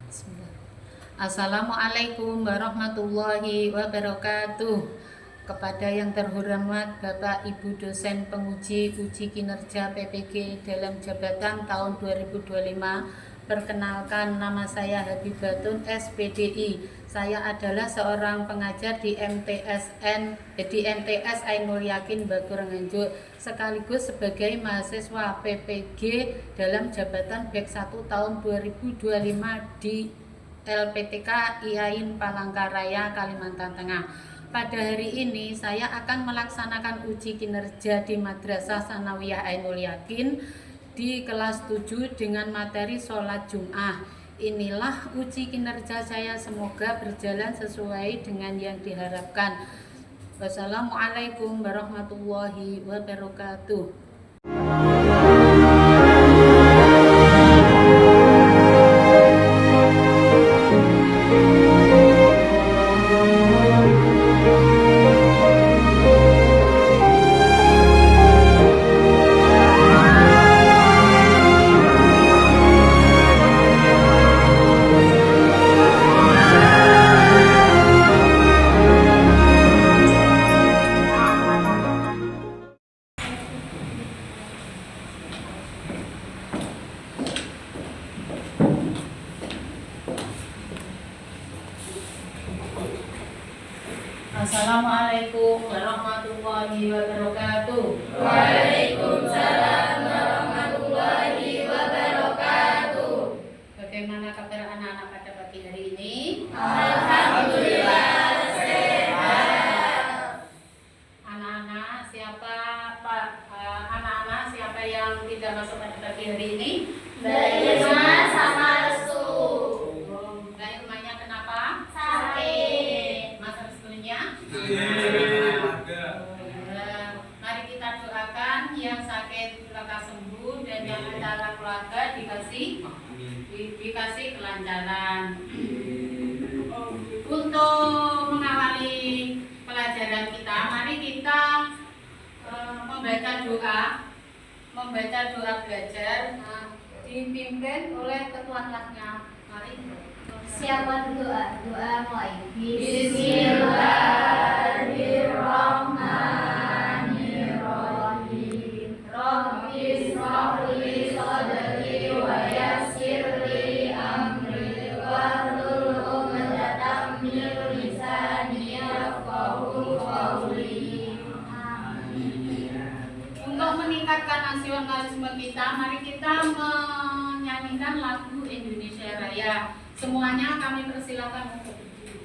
Bismillah. Assalamualaikum warahmatullahi wabarakatuh. Kepada yang terhormat Bapak Ibu dosen penguji uji kinerja PPG dalam jabatan tahun 2025, perkenalkan nama saya Habibatun SPDI. Saya adalah seorang pengajar di MTS Ainul Yakin Batur Nganjuk, sekaligus sebagai mahasiswa PPG dalam jabatan BEK 1 tahun 2025 di LPTK IAIN Palangkaraya, Kalimantan Tengah. Pada hari ini saya akan melaksanakan uji kinerja di Madrasah Sanawiyah Ainul Yakin di kelas 7 dengan materi sholat Jum'ah. Inilah uji kinerja saya, semoga berjalan sesuai dengan yang diharapkan. Wassalamualaikum warahmatullahi wabarakatuh. Assalamualaikum warahmatullahi wabarakatuh. Waalaikumsalam warahmatullahi wabarakatuh. Bagaimana kabar anak-anak pada pagi hari ini? Alhamdulillah sehat. Anak-anak siapa yang tidak masuk pada pagi hari ini? Bayrima sama Restu. Bayrima kenapa? Sakit. Mas Restunya? Mari kita doakan yang sakit lekas sembuh dan yang antara keluarga dikasih kelancaran. Untuk mengawali pelajaran kita, mari kita membaca doa belajar dipimpin oleh ketua kelasnya. Mari. Siapa doa mulai. Bismillahirrahmanirrahim. Rabbi shrahli sadri wa yassirli amri wahlul 'uqdatam min lisani yafqahu qawli. Untuk meningkatkan nasionalisme kita, mari kita menyanyikan lagu Indonesia Raya. Semuanya kami persilakan untuk berdiri.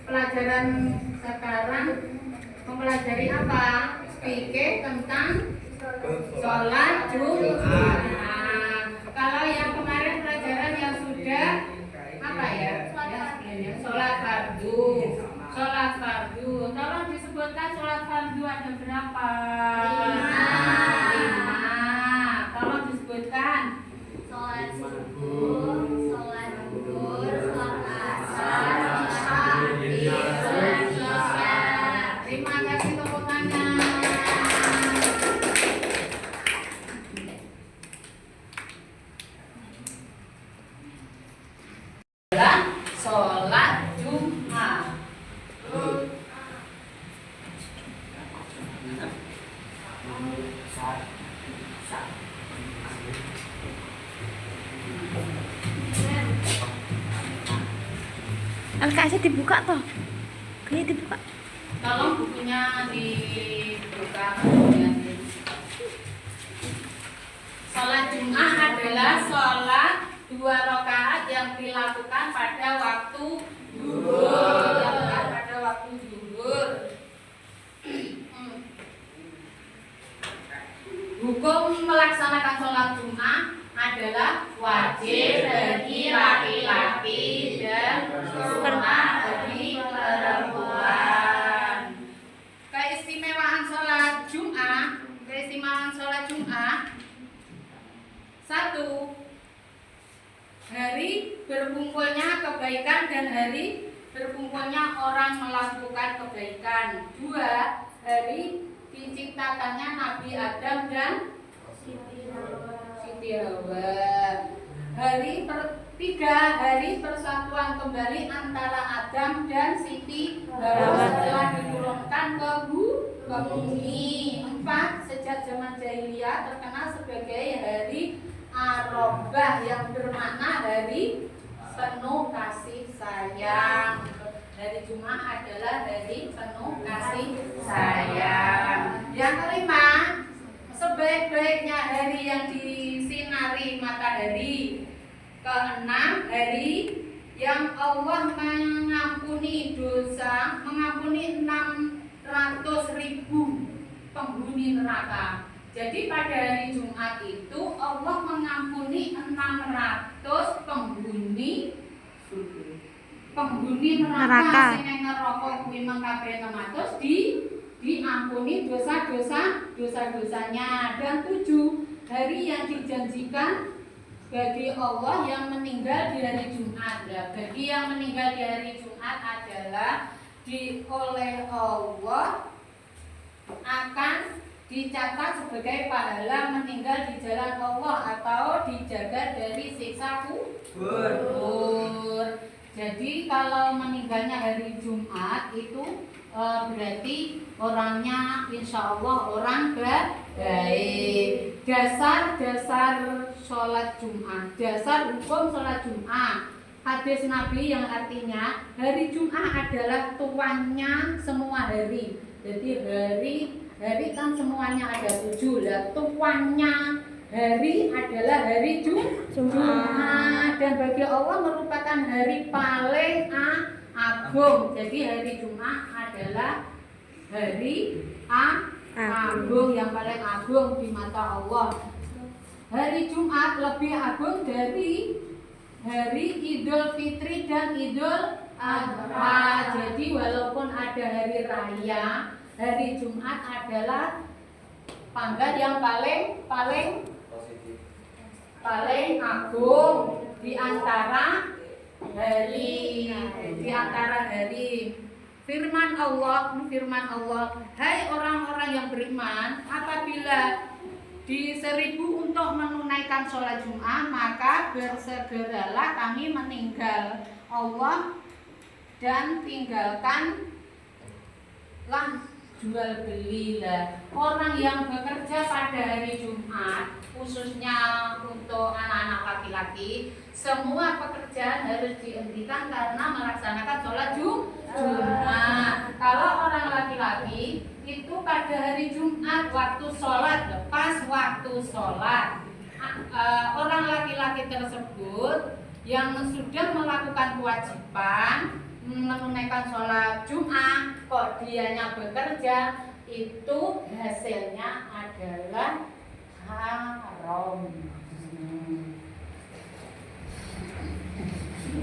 pelajaran sekarang mempelajari apa? Fikih tentang sholat Jumat. Nah, kalau yang kemarin pelajaran yang sudah apa ya? Sholat fardu. Sholat fardu. Tolong disebutkan sholat fardu ada berapa? 5. Tolong disebutkan. Sholat subuh, sholat zuhur, sholat asar, sholat isya. Terima kasih tepuk tangan. Sholat Jumat. LKS dibuka toh? Kayaknya dibuka. Tolong bukunya dibuka kemudian. Sholat Jumat adalah sholat 2 rakaat yang dilakukan pada waktu zuhur. Hukum melaksanakan sholat Jumat adalah wajib bagi laki-laki dan sunnah bagi perempuan. Keistimewaan sholat Jumat, 1. Hari berkumpulnya kebaikan dan hari berkumpulnya orang melakukan kebaikan. 2. Hari diciptakannya Nabi Adam dan Siti Hawa. 3. Hari persatuan kembali antara Adam dan Siti Hawa setelah diturunkan ke bumi. 4. Sejak zaman jahiliyah terkenal sebagai hari Arafah yang bermakna hari penuh kasih sayang. Hari Jumat adalah hari penuh kasih sayang. Yang kelima, sebaik-baiknya hari yang disinari matahari. 6. Hari yang Allah mengampuni 600.000 penghuni neraka. Jadi pada hari Jumat itu Allah mengampuni 600 penghuni neraka sing neraka kuwi mangkabe 600 diampuni dosa-dosanya. Dan 7. Hari yang dijanjikan bagi Allah yang meninggal di hari Jumat. Bagi yang meninggal di hari Jumat adalah oleh Allah akan dicatat sebagai pahala meninggal di jalan Allah atau dijaga dari siksa kubur. Jadi kalau meninggalnya hari Jumat itu berarti orangnya insya Allah orang baik. Dasar sholat Jumat, dasar hukum sholat Jumat. Hadis Nabi yang artinya hari Jumat adalah tuannya semua hari. Jadi hari kan semuanya ada 7 lah. Tuannya hari adalah hari Jumat. Dan bagi Allah merupakan hari paling agung. Jadi hari Jumat adalah hari agung yang paling agung di mata Allah. Hari Jumat lebih agung dari hari Idul Fitri dan Idul Adha. Jadi walaupun ada hari raya, hari Jumat adalah pangkat yang paling agung di antara hari. Firman Allah, hai orang-orang yang beriman, apabila diseru untuk menunaikan sholat Jumat, maka bersegeralah kami meninggal Allah dan tinggalkanlah jual beli lah. Orang yang bekerja pada hari Jumat, khususnya untuk anak-anak laki-laki, semua pekerjaan harus dihentikan karena melaksanakan sholat Jumat. Kalau orang laki-laki itu pada hari Jumat waktu sholat, pas waktu sholat, orang laki-laki tersebut yang sudah melakukan kewajiban menunaikan sholat Jumat kok dianya bekerja, itu hasilnya adalah haram.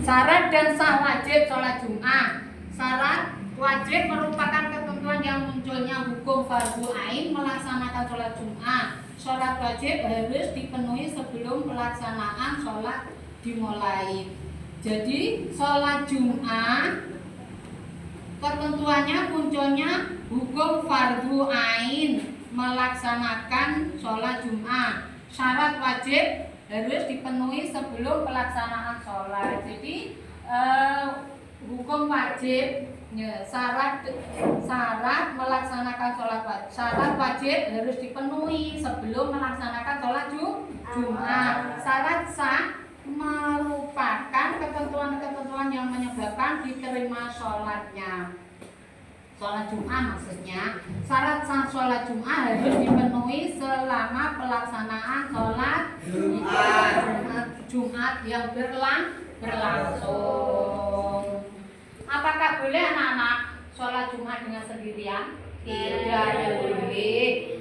Syarat dan sah wajib sholat Jumat. Syarat wajib merupakan ketentuan yang munculnya hukum fardu ain melaksanakan sholat Jumat. Sholat wajib harus dipenuhi sebelum pelaksanaan sholat dimulai. Jadi sholat Jumat ketentuannya munculnya hukum fardu ain melaksanakan sholat Jumat. Syarat wajib harus dipenuhi sebelum pelaksanaan sholat. Jadi hukum wajib, ya, syarat melaksanakan sholat wajib. Syarat wajib harus dipenuhi sebelum melaksanakan sholat Jumat. Syarat sah merupakan ketentuan-ketentuan yang menyebabkan diterima sholatnya. Sholat Jumat maksudnya. Syarat sah sholat Jumat harus dipenuhi selama pelaksanaan sholat Jumat yang berlangsung. Apakah boleh anak-anak sholat Jumat dengan sendirian? Tidak boleh.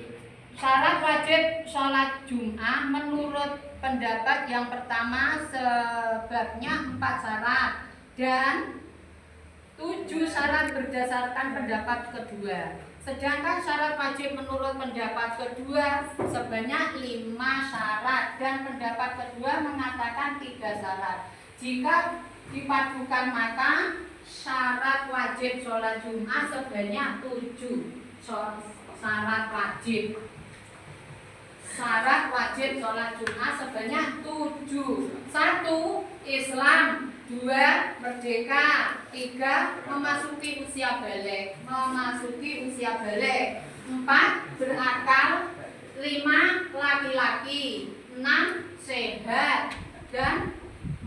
Syarat wajib sholat Jumat menurut pendapat yang pertama sebabnya 4 syarat dan 7 syarat berdasarkan pendapat kedua. Sedangkan syarat wajib menurut pendapat kedua sebanyak 5 syarat dan pendapat kedua mengatakan 3 syarat. Jika dipadukan maka syarat wajib sholat Jumat sebanyak 7 syarat wajib. Syarat wajib sholat Jumat sebanyak 7. 1. Islam. 2. Merdeka. 3. Memasuki usia balik. 4. Berakal. 5. Laki-laki. 6. Sehat. Dan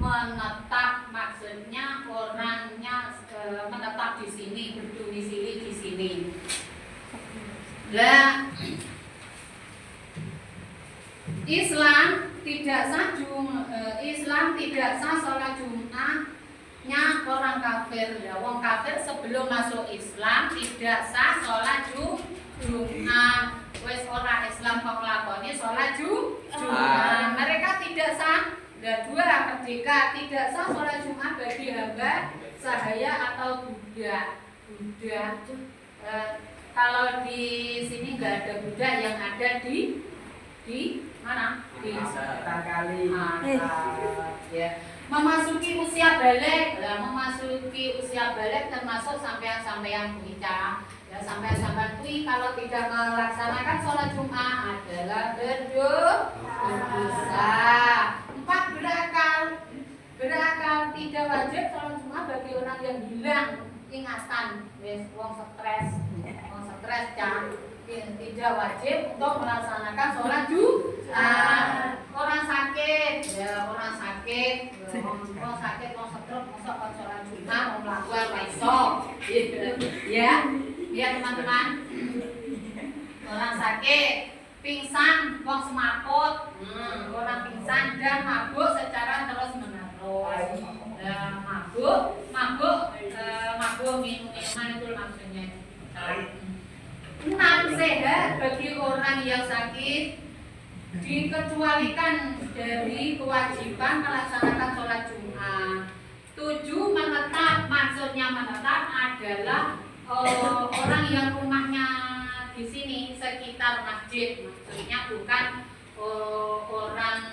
menetap, maksudnya orangnya menetap di sini, berdomisili di sini. Lah, Islam tidak sah sholat Jumatnya orang kafir. Ya, wong kafir sebelum masuk Islam tidak sah sholat Jumat. Wes orang Islam kok nglakoni sholat Jumat. Mereka tidak sah. Dan 2, merdeka, tidak sah sholat Jumat bagi hamba sahaya atau budak. Kalau di sini nggak ada budak, yang ada di mana? Di kali. Ya. Memasuki usia balik, memasuki usia balik termasuk sampean-sampean kuica. Ya, sampean-sampean kui kalau tidak melaksanakan sholat Jumat adalah berdosa. 4. Berakal tidak wajib sholat Jumat bagi orang yang hilang ingatan, wong stres tidak wajib untuk melaksanakan sholat Jumat. Orang sakit, orang stroke, masa sholat Jumat mau melakukan iso, ya teman-teman. Orang sakit, pingsan, wong semaput, orang pingsan dan mabuk secara terus-menerus. Mabuk minuman itu maksudnya. 6. Sehat bagi orang yang sakit dikecualikan dari kewajiban melaksanakan sholat Jumat. 7. Menetap, maksudnya menetap adalah orang yang rumahnya di sini sekitar masjid, maksudnya bukan orang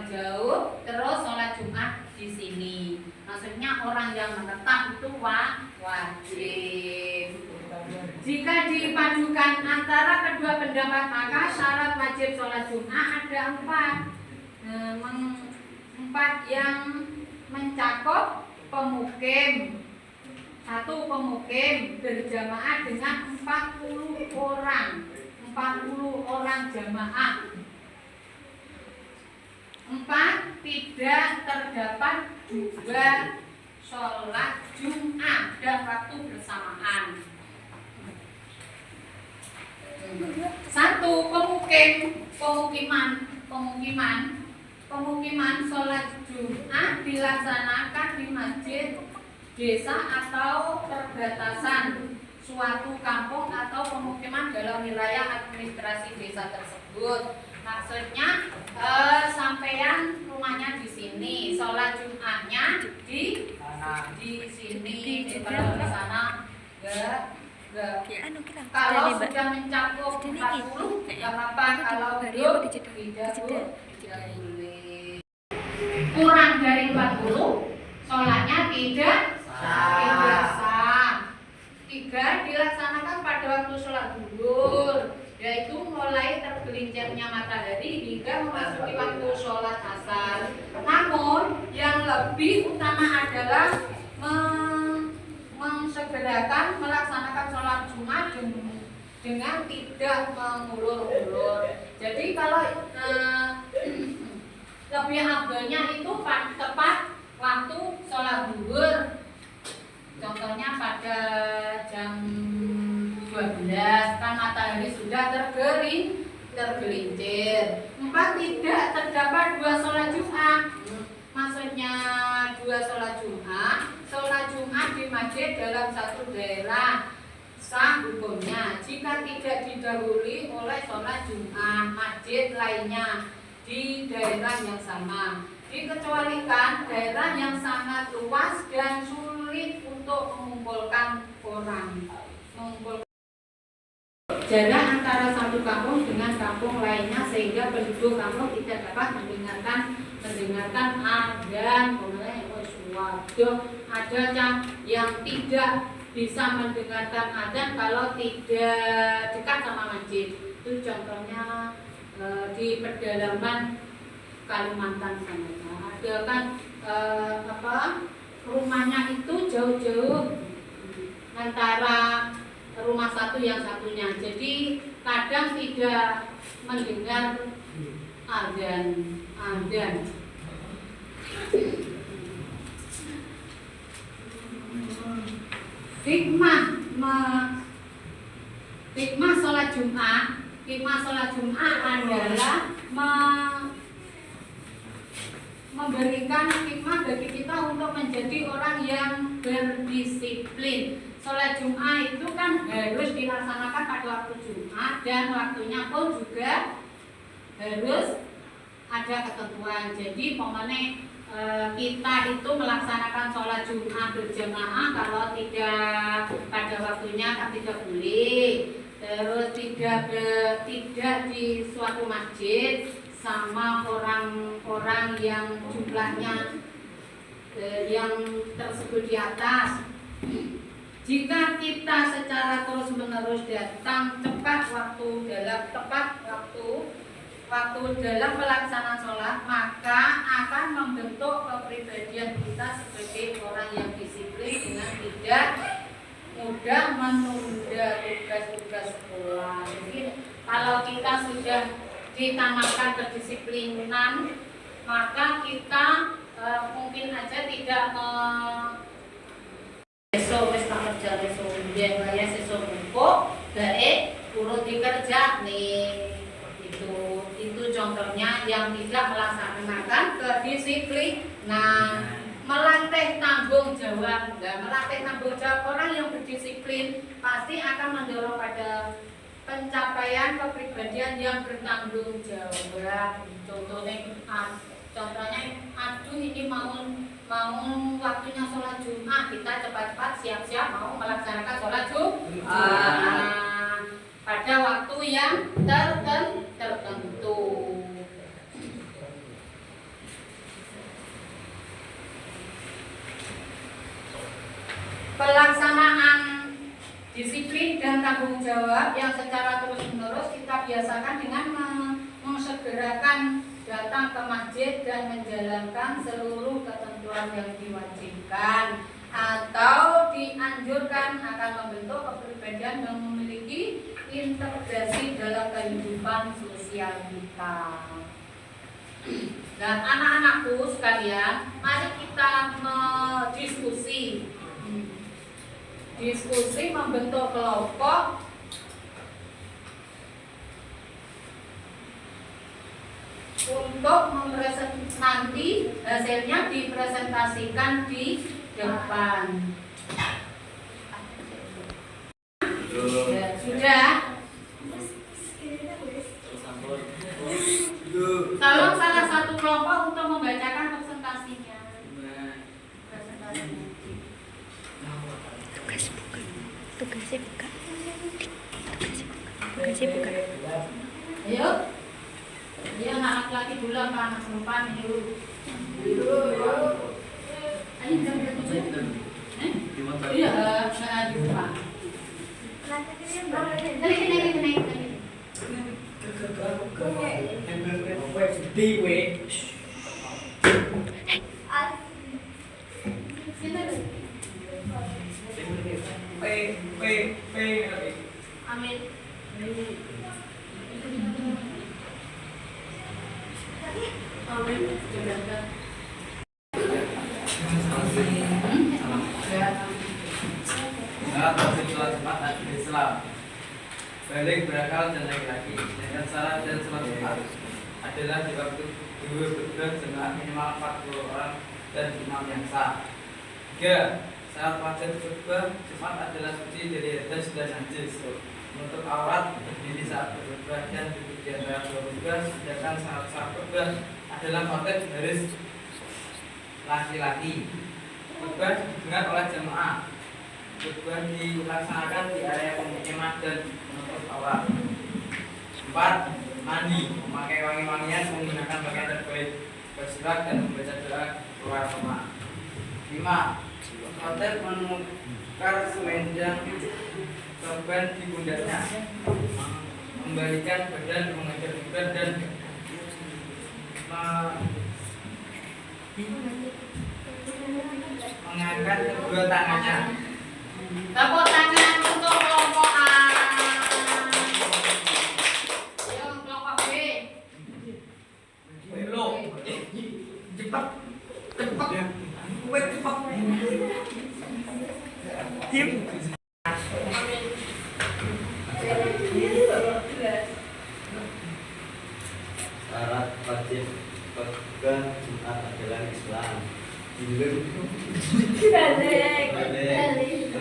jauh terus sholat Jumat di sini. Maksudnya orang yang menetap itu wajib. Jika dipadukan antara kedua pendapat maka syarat wajib sholat Jumat ada 4 yang mencakup pemukim. 1. Pemukim berjamaah dengan 40 orang jamaah. 4. Tidak terdapat juga sholat Jumat dan waktu bersamaan. 1. Pemukiman pemukiman sholat Jumat dilaksanakan di masjid desa atau perbatasan suatu kampung atau pemukiman dalam wilayah administrasi desa tersebut. Maksudnya sampean rumahnya di sini, sholat Jumatnya di sini. Kalau di sana enggak. Kalau sudah mencakup 40 enggak apa-apa, kalau belum tidak boleh. Kurang dari 40 sholatnya tidak sah. 3. Dilaksanakan pada waktu sholat zuhur, yaitu mulai tergelincirnya matahari hingga memasuki waktu sholat asar. Namun yang lebih utama adalah mensegerakan melaksanakan sholat Jumat dengan tidak mengulur-ulur. Jadi kalau lebih afdalnya itu tepat waktu sholat zuhur. Contohnya pada jam 12 kan matahari sudah tergelincir. 4. Tidak terdapat 2 sholat Jumat. Maksudnya 2 sholat Jumat. Sholat Jumat di masjid dalam satu daerah sah hukumnya jika tidak didahului oleh sholat Jumat masjid lainnya di daerah yang sama. Dikecualikan daerah yang sangat luas dan sulit untuk mengumpulkan orang. Jarak antara satu kampung dengan kampung lainnya sehingga penduduk kampung tidak dapat mendengarkan adzan. Ada yang tidak bisa mendengarkan adzan kalau tidak dekat sama masjid. Itu contohnya di pedalaman Kalimantan sana. Ada kan rumahnya itu jauh-jauh antara rumah satu yang satunya. Jadi kadang tidak mendengar adzan. Hikmah sholat Jumat adalah memberikan hikmah bagi kita untuk menjadi orang yang berdisiplin. Sholat Jumat itu kan harus dilaksanakan pada waktu Jumat dan waktunya pun juga harus ada ketentuan. Jadi kita itu melaksanakan sholat Jumat berjamaah kalau tidak pada waktunya kan tidak boleh. Terus tidak di suatu masjid sama orang-orang yang jumlahnya yang tersebut di atas. Jika kita secara terus-menerus datang tepat waktu dalam pelaksanaan sholat, maka akan membentuk kepribadian kita sebagai orang yang disiplin dengan tidak mudah menunda tugas-tugas sekolah. Jadi kalau kita sudah ditanamkan kedisiplinan, maka kita mungkin aja tidak besok wis tak kerja besok biyen wae sesuk empuk gawe urut dikerja nih. Itu contohnya yang tidak melaksanakan kedisiplinan. Melatih tanggung jawab. Melatih tanggung jawab orang yang berdisiplin pasti akan mendorong pada pencapaian kepribadian yang bertanggung jawab. Contohnya aduh ini mau waktunya sholat Jumat, kita cepat-cepat siap-siap mau melaksanakan sholat Jumat pada waktu yang tertentu. Pelaksanaan disiplin dan tanggung jawab yang secara terus-menerus kita biasakan dengan mensegerakan datang ke masjid dan menjalankan seluruh ketentuan yang diwajibkan atau dianjurkan akan membentuk kepribadian yang memiliki integrasi dalam kehidupan sosial kita. Dan anak-anakku sekalian, mari kita diskusi membentuk kelompok untuk nanti hasilnya dipresentasikan di depan. Ya, sudah. Tolong salah satu kelompok untuk membacakan presentasinya. Tugasnya buka. Tugasnya buka. Ayo. Dia anak laki-laki dulu apa anak perempuan? Yuk. Ayo jam berapa? Iya, nggak di rumah. Amin. Balik berakal dan laki-laki dengan syarat dan sholat Jumat adalah di waktu zuhur berdua jemaah minimal 40 orang dan imam yang sah. 3. Syarat wajib khutbah Jumat adalah suci dari hadas dan najis, menutup aurat, berdiri saat berkhutbah dan duduk di antara dua khutbah. Sedangkan syarat khutbah adalah khotib harus laki-laki. Khutbah didengar oleh jemaah. Khutbah dilaksanakan di area pemukiman dan menutup aurat. 4. Mandi, memakai wangi-wangian, menggunakan pakaian terbaik, bersilat dan membaca doa keluar rumah. 5. Khotib menukar selendang korban di pundaknya, membalikan badan, menghadap kiblat dan mengangkat kedua tangannya. Tepuk tangan untuk kelompok A. Ayo kelompok B. Cepat. Syarat wajib khutbah Jumat adalah Islam.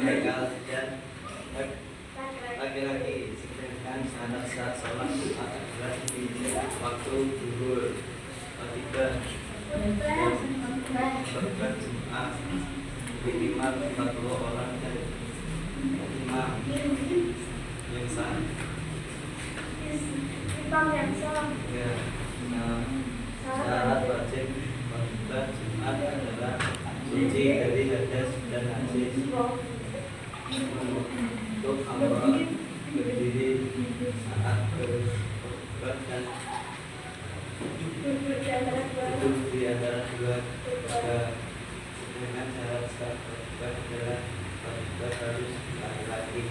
Berakal dan laki-laki. Sedangkan syarat sholat Jumat adalah di waktu zuhur. 3. Khutbah Jumat minimal 40 orang dan imam yang sah. Ya, syarat wajib khutbah Jumat adalah suci dari hadas dan najis, untuk aurat, berdiri saat berkhutbah dan duduk di antara dua khutbah. Dengan syarat sah khutbah adalah khutbah harus laki-laki,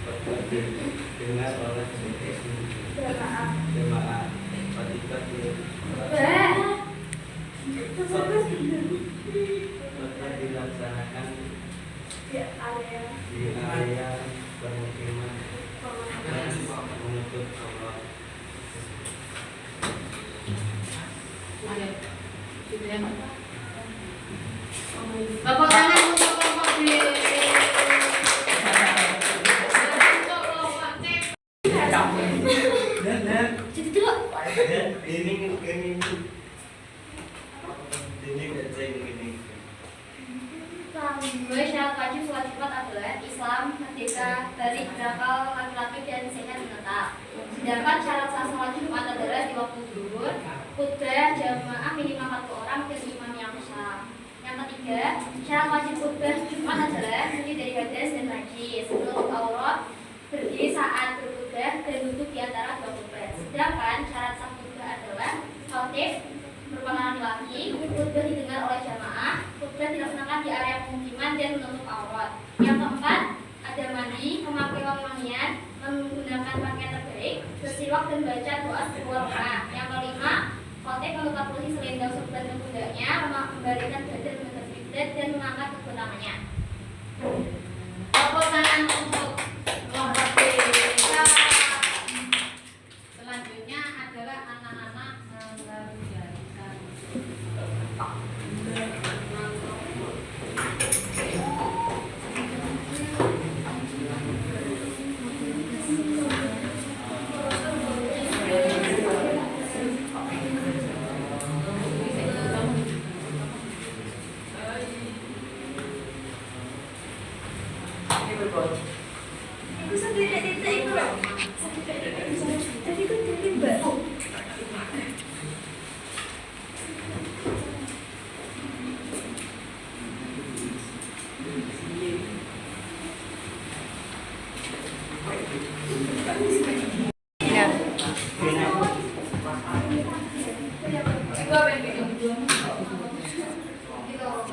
khutbah didengar oleh jemaah. 4. Khutbah dilaksanakan di area pemukiman dan menutup aurat. Ayo. Tepuk tangan untuk kelompok B. Untuk kelompok C. Dua syarat wajib sholat Jumat adalah Islam, merdeka, balik, berakal, laki-laki dan sehat menetap. Sedangkan syarat sah sholat Jumat adalah di waktu zuhur, khutbah jamaah minimal 40 orang dan imam yang sah. Yang ketiga, syarat wajib khutbah Jumat adalah suci dari hadas dan najis, menutup aurat, berdiri saat berkhutbah dan duduk di antara dua khutbah. Sedangkan syarat sah khutbah adalah khotib berpakaian laki, khutbah didengar oleh jamaah, khutbah dilaksanakan di area pemukiman dan menutup aurat. Yang keempat, ada mandi, memakai wangi-wangian, menggunakan pakaian terbaik, bersiwak dan baca doa sebuah rakaat. Yang kelima, khotib menukar posisi selendang sebelah pundaknya, membalikan badan menghadap kiblat dan mengangkat kedua tangannya. Tepuk tangan untuk kelompok B. Selanjutnya adalah anak-anak menghargai.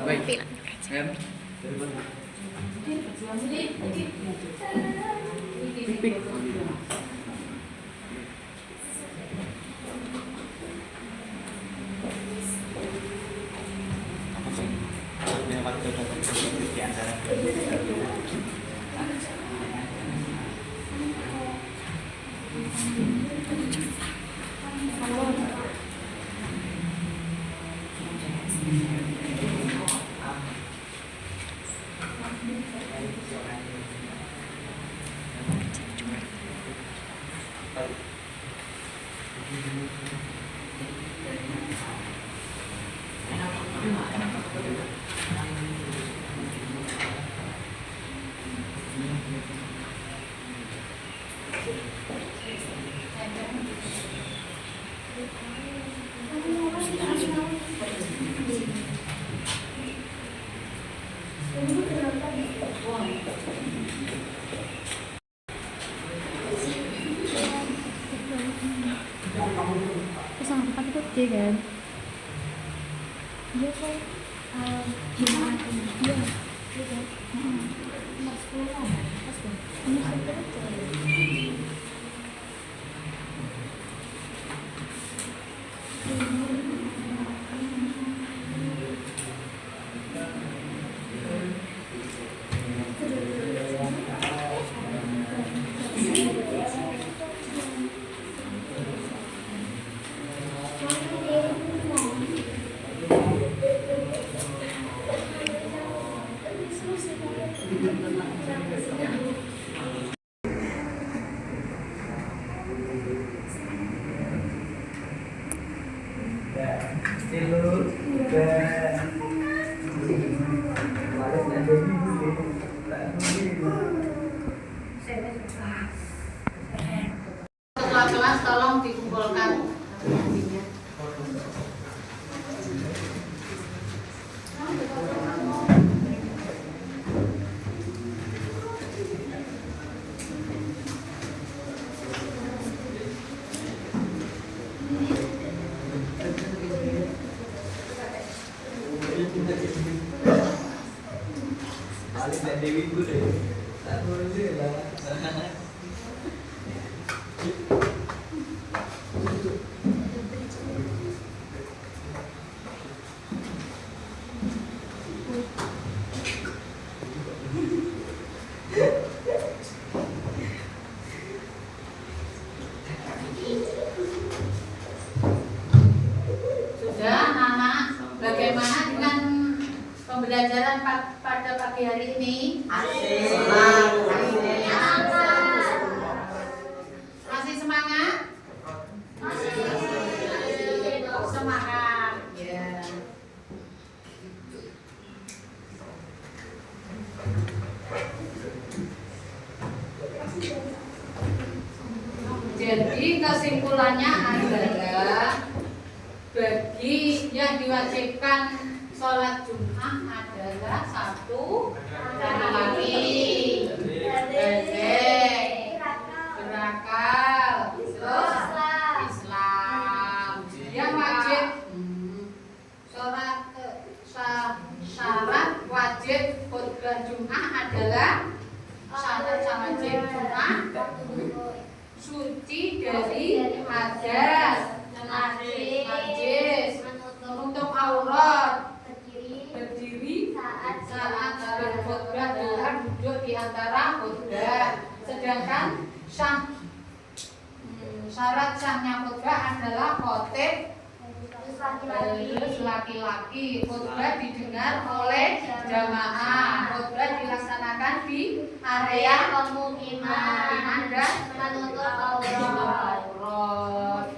Baik. Terus sama tempat itu dia kan? Iya kok. Gimana? Iya. Iya kan? Nomor 10 kan? Pas kan? Nomor 10 aja. Ketua kelas tolong dikumpulkan. Dewi gue deh. Sudah, anak-anak, bagaimana dengan pembelajaran pada pagi hari ini? Masih semangat? Semangat. Ya. Jadi kesimpulannya adalah bagi yang diwajibkan sholat Jumat adalah satu laki-laki, dedek, berakal, terus Islam. Yang wajib syarat wajib khutbah Jumat adalah syarat wajib Jumat suci dari hadas, najis, menutup aurat, berdiri saat berkhutbah dengan duduk di antara khutbah. Sedangkan syarat sahnya khutbah adalah khotib Terus laki-laki, khutbah didengar oleh jamaah. Khutbah dilaksanakan di area pemukiman dan menutup aurat. aurat.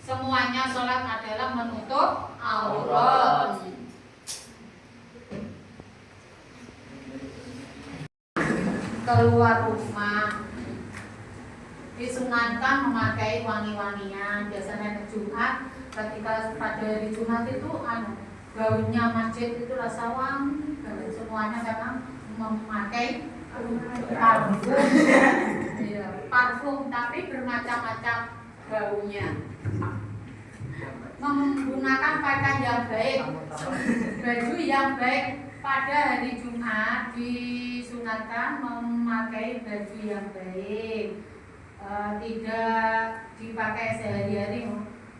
Semuanya sholat adalah menutup aurat. Keluar rumah disunahkan memakai wangi-wangian. Biasanya di Jumat, ketika pada hari Jumat itu baunya masjid itu rasa wangi. Semuanya memang memakai parfum. Iya, parfum tapi bermacam-macam baunya. Menggunakan pakaian yang baik, baju yang baik. Pada hari Jumat disunatkan memakai baju yang baik, tidak dipakai sehari-hari,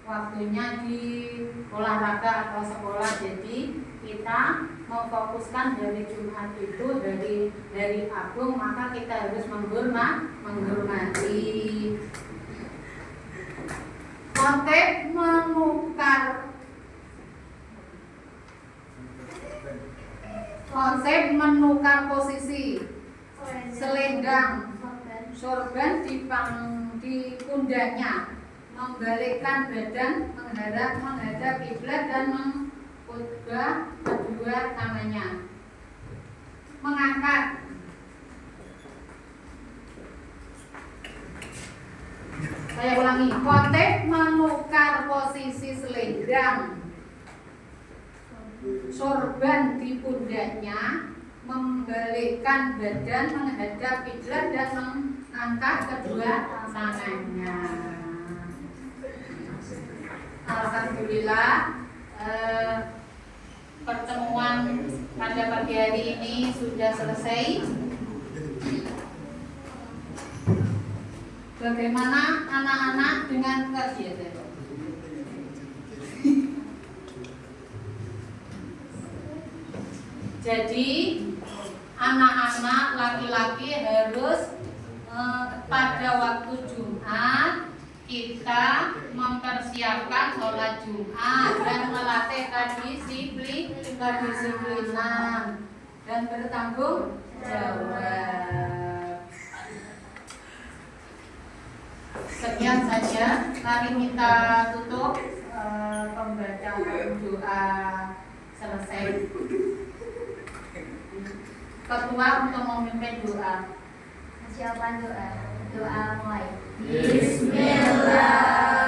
waktunya di olahraga atau sekolah. Jadi kita memfokuskan dari Jumat itu dari agung, maka kita harus menghormati. Khotib menukar posisi selendang sorban di pundaknya, membalikkan badan menghadap kiblat dan mengkhutbah kedua tangannya, mengangkat saya ulangi, khotib menukar posisi selendang sorban di pundaknya, membalikkan badan menghadap kiblat dan mengangkat kedua tangannya. Alhamdulillah, pertemuan pada pagi hari ini sudah selesai. Bagaimana anak-anak dengan kegiatan? Jadi anak-anak laki-laki harus pada waktu Jumat kita mempersiapkan sholat Jumat dan melatih kedisiplinan dan bertanggung jawab. Sekian saja, mari kita tutup pembacaan doa selesai. Ketua untuk memimpin doa. Siapa doa? Doa mulai. Bismillah.